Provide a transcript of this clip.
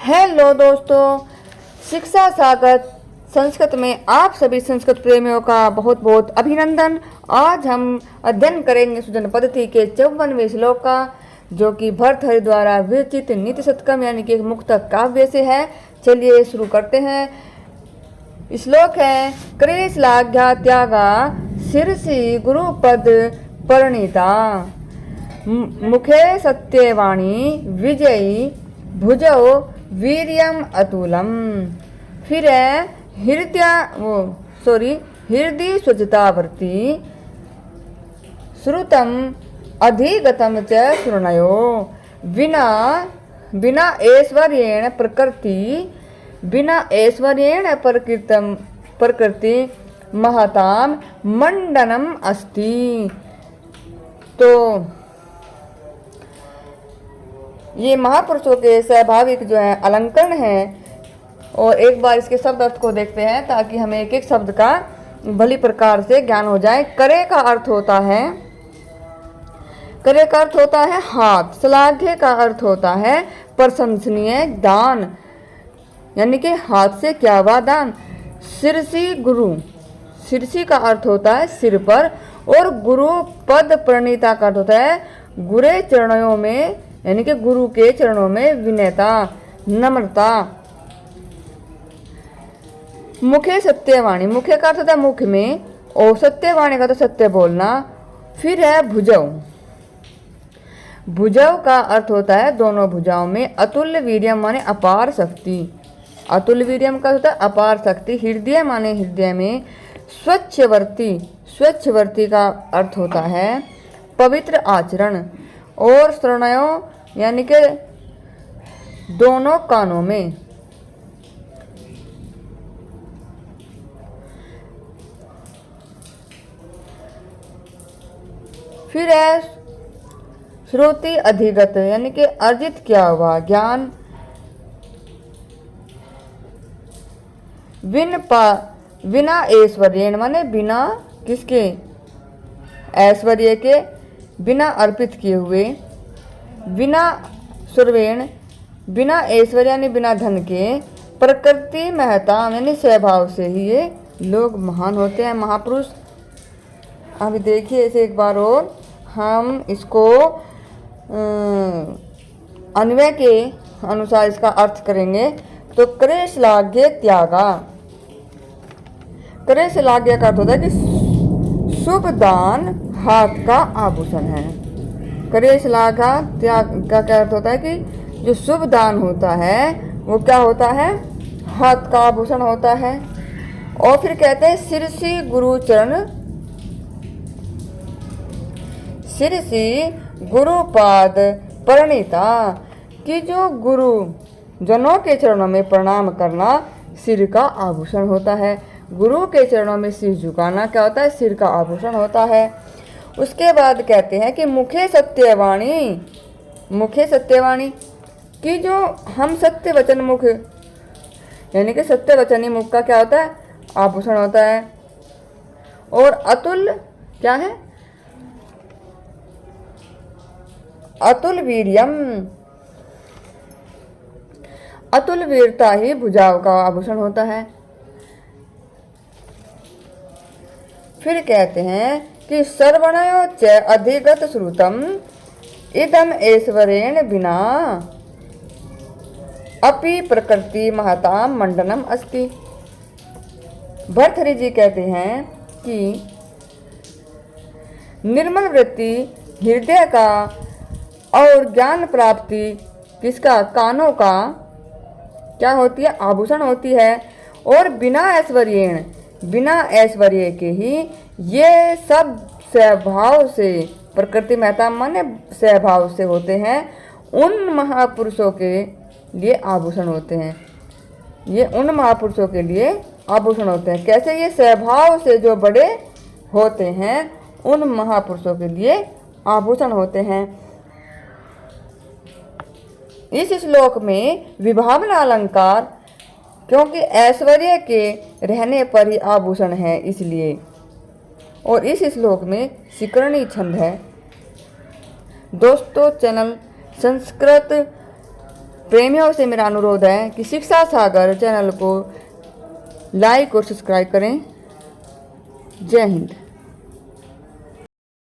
Hello दोस्तों, शिक्षा सागर संस्कृत में आप सभी संस्कृत प्रेमियों का बहुत बहुत अभिनंदन। आज हम अध्ययन करेंगे सुजन पद्धति के 54वें श्लोक का, जो कि भर्तृहरि द्वारा विरचित नीति शतकम यानी कि एक मुक्तक काव्य से है। चलिए शुरू करते हैं। श्लोक है क्लेशलाघ्या त्यागा शिरसि गुरुपद परिणीता, मुखे सत्यवाणी विजयी भुजौ वीर्यम अतुलम। फिर है हृदय स्वच्छतावर्ती श्रुतम अधिगतम च शृणयो, बिना ऐश्वर्येण प्रकृति महताम मंडनम अस्ति। तो ये महापुरुषों के स्वाभाविक जो है अलंकरण है। और एक बार इसके शब्द अर्थ को देखते हैं ताकि हमें एक एक शब्द का भली प्रकार से ज्ञान हो जाए। करे का अर्थ होता है हाथ, श्लाघ्य का अर्थ होता है प्रशंसनीय दान, यानी कि हाथ से क्या हुआ दान। शिरसी का अर्थ होता है सिर पर, और गुरु पद प्रणीता का अर्थ होता है गुरे चरणों में, यानी कि गुरु के चरणों में विनयता नम्रता। मुखे सत्यवाणी, मुखे का अर्थ होता है मुख में, और सत्यवाणी का तो सत्य बोलना। फिर है भुजौ का अर्थ होता है दोनों भुजाओं में। अतुल्य वीर्यम माने अपार शक्ति, अतुल्य वीर्यम का होता है अपार शक्ति। हृदय माने हृदय में। स्वच्छवर्ती का अर्थ होता है पवित्र आचरण। और शरणयो यानी कि दोनों कानों में। फिर है श्रुति अधिगत, यानी कि अर्जित किया हुआ ज्ञान। बिना ऐश्वर्य माने बिना किसके, ऐश्वर्य के, बिना अर्पित किए हुए। बिना सुरवेण, बिना ऐश्वर्य यानी बिना धन के। प्रकृति महता यानी स्वभाव से ही ये लोग महान होते हैं, महापुरुष। अभी देखिए इसे एक बार और हम इसको अन्वय के अनुसार इसका अर्थ करेंगे। तो क्लेशलाघ्य त्यागा, क्लेशलाघ्य का अर्थ होता है कि शुभ दान हाथ का आभूषण है। क्लेशलाघा त्याग का क्या अर्थ होता है कि जो शुभ दान होता है वो क्या होता है, हाथ का आभूषण होता है। और फिर कहते हैं शिरसी गुरुपाद परिणीता, कि जो गुरु जनों के चरणों में प्रणाम करना सिर का आभूषण होता है। गुरु के चरणों में सिर झुकाना क्या होता है, सिर का आभूषण होता है। उसके बाद कहते हैं कि मुखे सत्यवाणी कि जो हम सत्य वचन मुख, यानी कि सत्य वचनी मुख का क्या होता है, आभूषण होता है। और अतुल क्या है, अतुल वीर्यम, अतुल वीरता ही भुजाओं का आभूषण होता है। फिर कहते हैं कि सर्वणयो च अधिगत श्रुतम इदम ऐश्वर्येण बिना अपि प्रकृति महताम मंडनम अस्ति। भर्तृहरि जी कहते हैं कि निर्मल वृत्ति हृदय का और ज्ञान प्राप्ति किसका, कानों का क्या होती है, आभूषण होती है। और बिना ऐश्वर्य के ही ये सब स्वभाव से, प्रकृति महता माने स्वभाव से होते हैं, उन महापुरुषों के लिए आभूषण होते हैं। ये उन महापुरुषों के लिए आभूषण होते हैं। कैसे, ये स्वभाव से जो बड़े होते हैं उन महापुरुषों के लिए आभूषण होते हैं। इस श्लोक में विभावना अलंकार, क्योंकि ऐश्वर्य के रहने पर ही आभूषण है इसलिए। और इस श्लोक में शिकरणी छंद है। दोस्तों, चैनल संस्कृत प्रेमियों से मेरा अनुरोध है कि शिक्षा सागर चैनल को लाइक और सब्सक्राइब करें। जय हिंद।